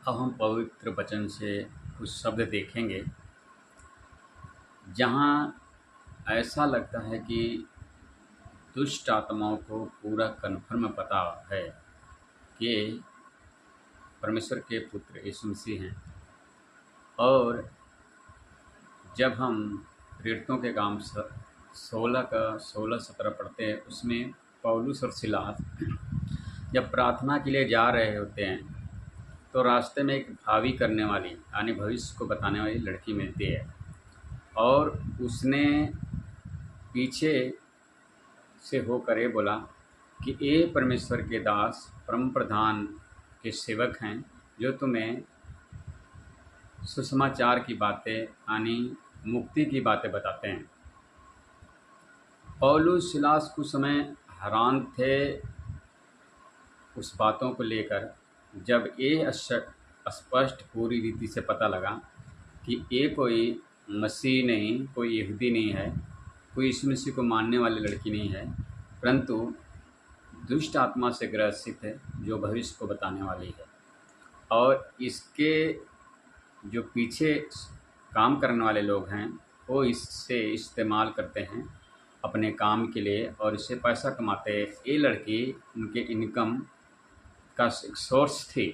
अब हम पवित्र वचन से कुछ शब्द देखेंगे जहाँ ऐसा लगता है कि दुष्ट आत्माओं को पूरा कन्फर्म पता है कि परमेश्वर के पुत्र यीशु मसीह हैं। और जब हम प्रेरितों के काम 16 का 16-17 पढ़ते हैं, उसमें पौलुस और सिलास जब प्रार्थना के लिए जा रहे होते हैं तो रास्ते में एक भावी करने वाली यानी भविष्य को बताने वाली लड़की मिलती है और उसने पीछे से होकर ये बोला कि ये परमेश्वर के दास परम प्रधान के सेवक हैं जो तुम्हें सुसमाचार की बातें यानी मुक्ति की बातें बताते हैं। पौलुस सिलास कुछ समय हैरान थे उस बातों को लेकर, जब ये स्पष्ट पूरी रीति से पता लगा कि ये कोई मसीह नहीं, कोई यहूदी नहीं है, कोई यीशु मसीह को मानने वाली लड़की नहीं है, परंतु दुष्ट आत्मा से ग्रसित है जो भविष्य को बताने वाली है। और इसके जो पीछे काम करने वाले लोग हैं वो इससे इस्तेमाल करते हैं अपने काम के लिए और इससे पैसा कमाते हैं। ये लड़की उनके इनकम का सोर्स थी।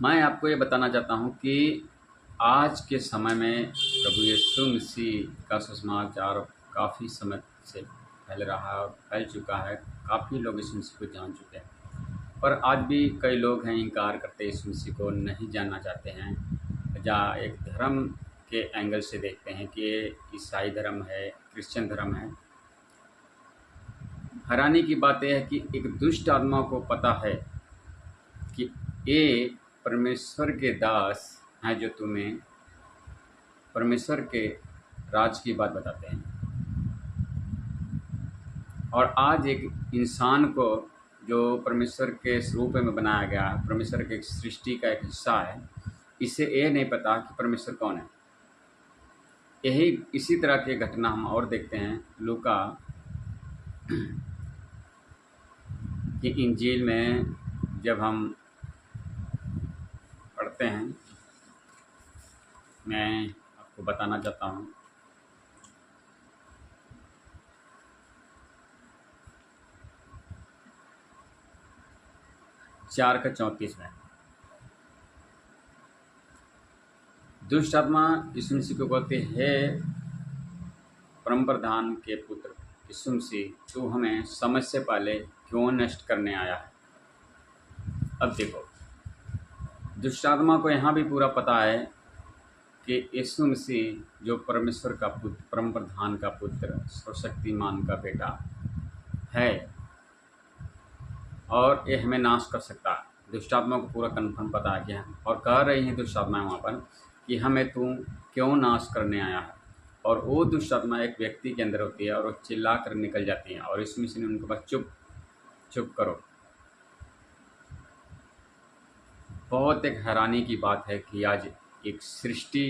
मैं आपको ये बताना चाहता हूँ कि आज के समय में प्रभु यीशु मसीह का सुसमाचार काफ़ी समय से फैल रहा है, फैल चुका है। काफ़ी लोग यीशु मसीह को जान चुके हैं, पर आज भी कई लोग हैं इनकार करते यीशु मसीह को, नहीं जानना चाहते हैं। जहाँ एक धर्म के एंगल से देखते हैं कि ये ईसाई धर्म है, क्रिश्चियन धर्म है। हैरानी की बात यह है कि एक दुष्ट आत्मा को पता है कि ये परमेश्वर के दास हैं जो तुम्हें परमेश्वर के राज की बात बताते हैं। और आज एक इंसान को जो परमेश्वर के स्वरूप में बनाया गया, परमेश्वर के सृष्टि का एक हिस्सा है, इसे ये नहीं पता कि परमेश्वर कौन है। यही इसी तरह की घटना हम और देखते हैं लूका की इंजील में। जब हम पढ़ते हैं, मैं आपको बताना चाहता हूँ। चार का 34 में दुष्ट आत्मा यीशु मसीह को कहते हैं, परम प्रधान के पुत्र यीशु मसीह, तू हमें समय से पहले क्यों नष्ट करने आया है। अब देखो, दुष्ट आत्मा को यहाँ भी पूरा पता है कि यीशु मसीह जो परमेश्वर का पुत्र, परम प्रधान का पुत्र, सर्वशक्तिमान का बेटा है और ये हमें नाश कर सकता है। दुष्ट आत्मा को पूरा कन्फर्म पता है क्या, और कह रही हैं दुष्ट आत्माएं वहाँ पर कि हमें तू क्यों नाश करने आया है। और वो दुष्ट आत्मा एक व्यक्ति के अंदर होती है और वो चिल्ला कर निकल जाती है और यीशु मसीह ने उनके पास चुप चुप करो। बहुत एक हैरानी की बात है कि आज एक सृष्टि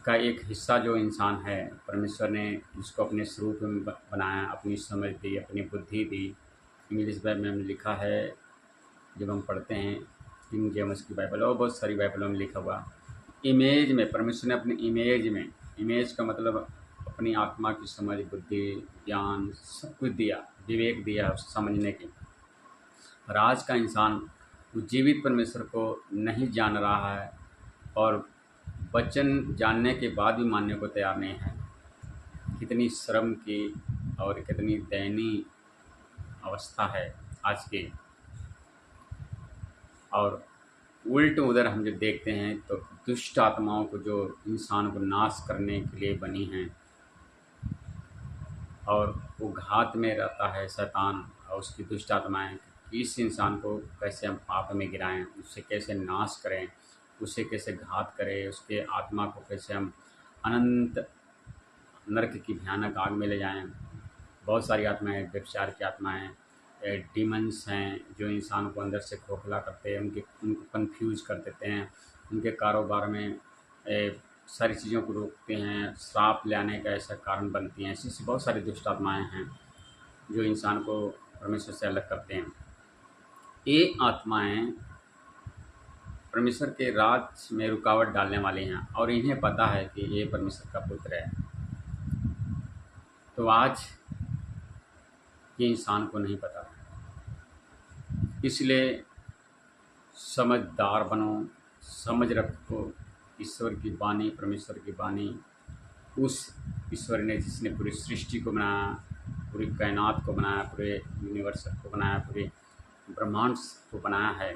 का एक हिस्सा जो इंसान है, परमेश्वर ने जिसको अपने स्वरूप में बनाया, अपनी समझ दी, अपनी बुद्धि दी। इंग्लिश बाइबल में लिखा है, जब हम पढ़ते हैं किंग जेम्स की बाइबल और बहुत सारी बाइबलों में लिखा हुआ, इमेज में परमेश्वर ने अपनी इमेज में, इमेज का मतलब अपनी आत्मा की समझ, बुद्धि, ज्ञान, सब कुछ दिया, विवेक दिया समझने की। और आज का इंसान जीवित परमेश्वर को नहीं जान रहा है और वचन जानने के बाद भी मानने को तैयार नहीं है। कितनी शर्म की और कितनी दयनीय अवस्था है आज की। और उल्ट उधर हम जब देखते हैं तो दुष्ट आत्माओं को जो इंसान को नाश करने के लिए बनी हैं और वो घात में रहता है शैतान और उसकी दुष्ट आत्माएं, इस इंसान को कैसे हम पाप में गिराएं, उससे कैसे नाश करें, उसे कैसे घात करें, उसके आत्मा को कैसे हम अनंत नरक की भयानक आग में ले जाएं। बहुत सारी आत्माएं, व्यभिचार की आत्माएं, डीमंस हैं जो इंसान को अंदर से खोखला करते हैं, उनको कंफ्यूज कर देते हैं, उनके कारोबार में सारी चीज़ों को रोकते हैं, श्राप ले आने का ऐसा कारण बनती हैं। ऐसी बहुत सारी दुष्ट आत्माएँ हैं जो इंसान को परमेश्वर से अलग करते हैं। ये आत्माएं परमेश्वर के राज में रुकावट डालने वाले हैं और इन्हें पता है कि ये परमेश्वर का पुत्र है। तो आज ये इंसान को नहीं पता, इसलिए समझदार बनो, समझ रखो ईश्वर की वाणी, परमेश्वर की वाणी, उस ईश्वर ने जिसने पूरी सृष्टि को बनाया, पूरी कायनात को बनाया, पूरे यूनिवर्स को बनाया, पूरे ब्रह्मांड को बनाया है,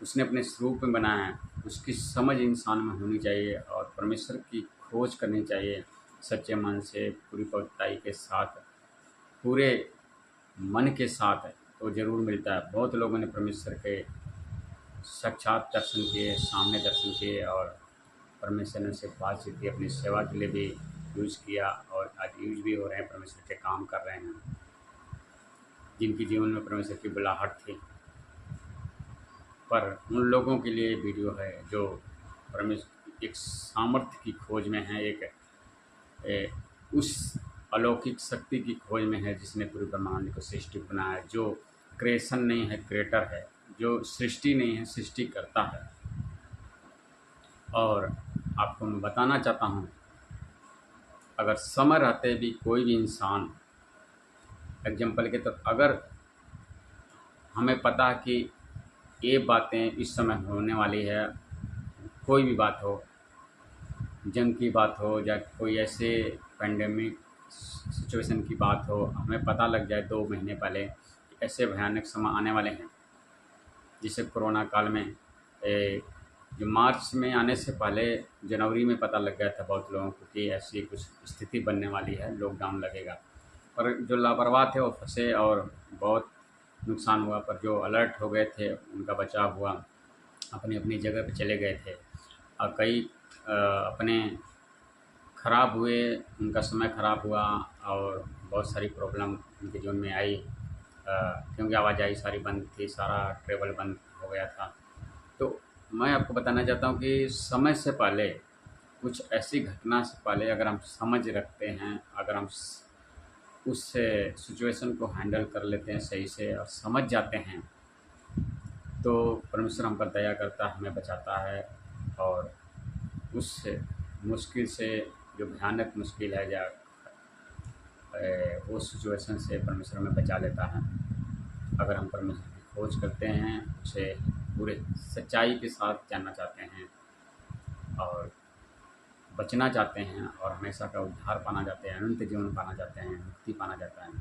उसने अपने स्वरूप में बनाया है। उसकी समझ इंसान में होनी चाहिए और परमेश्वर की खोज करनी चाहिए सच्चे मन से, पूरी पवित्रताई के साथ, पूरे मन के साथ, तो ज़रूर मिलता है। बहुत लोगों ने परमेश्वर के साक्षात दर्शन किए, सामने दर्शन किए और परमेश्वर ने से बातचीत की, अपनी सेवा के लिए भी यूज़ किया और आज यूज़ भी हो रहे हैं, परमेश्वर के काम कर रहे हैं, जिनके जीवन में परमेश्वर की बुलाहट थी। पर उन लोगों के लिए वीडियो है जो परमेश्वर एक सामर्थ्य की खोज में है, उस अलौकिक शक्ति की खोज में है जिसने पूरे ब्रह्मांड को सृष्टि बनाया है, जो क्रिएशन नहीं है, क्रिएटर है, जो सृष्टि नहीं है, सृष्टि करता है। और आपको मैं बताना चाहता हूँ, अगर समय रहते भी कोई भी इंसान, एग्जाम्पल के तौर, अगर हमें पता कि ये बातें इस समय होने वाली है, कोई भी बात हो, जंग की बात हो या कोई ऐसे पेंडेमिक सिचुएशन की बात हो, हमें पता लग जाए 2 महीने पहले कि ऐसे भयानक समय आने वाले हैं, जिसे कोरोना काल में जो मार्च में आने से पहले जनवरी में पता लग गया था बहुत लोगों को कि ऐसी कुछ स्थिति बनने वाली है, लॉकडाउन लगेगा। पर जो लापरवाह थे वो फंसे और बहुत नुकसान हुआ। पर जो अलर्ट हो गए थे उनका बचाव हुआ, अपनी अपनी जगह पे चले गए थे और कई अपने ख़राब हुए, उनका समय ख़राब हुआ और बहुत सारी प्रॉब्लम उनके जीवन में आई, क्योंकि आवाजाही सारी बंद थी, सारा ट्रेवल बंद हो गया था। तो मैं आपको बताना चाहता हूँ कि समय से पहले, कुछ ऐसी घटना से पहले अगर हम समझ रखते हैं, अगर हम उस सिचुएशन को हैंडल कर लेते हैं सही से और समझ जाते हैं, तो परमेश्वर हम पर दया करता है, हमें बचाता है और उस मुश्किल से, जो भयानक मुश्किल है या वो सिचुएशन से परमेश्वर हमें बचा लेता है। अगर हम परमेश्वर की खोज करते हैं, उसे पूरे सच्चाई के साथ जानना चाहते हैं और बचना चाहते हैं और हमेशा का उद्धार पाना चाहते हैं, अनंत जीवन पाना चाहते हैं, मुक्ति पाना चाहता है,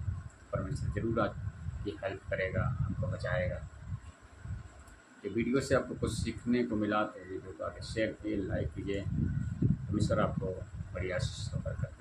परमेश्वर ज़रूर आपकी हेल्प करेगा, आपको बचाएगा। ये वीडियो से आपको कुछ सीखने को मिला तो वीडियो को आगे शेयर कीजिए, लाइक कीजिए। परमेश्वर आपको बड़ी आशीष बरकत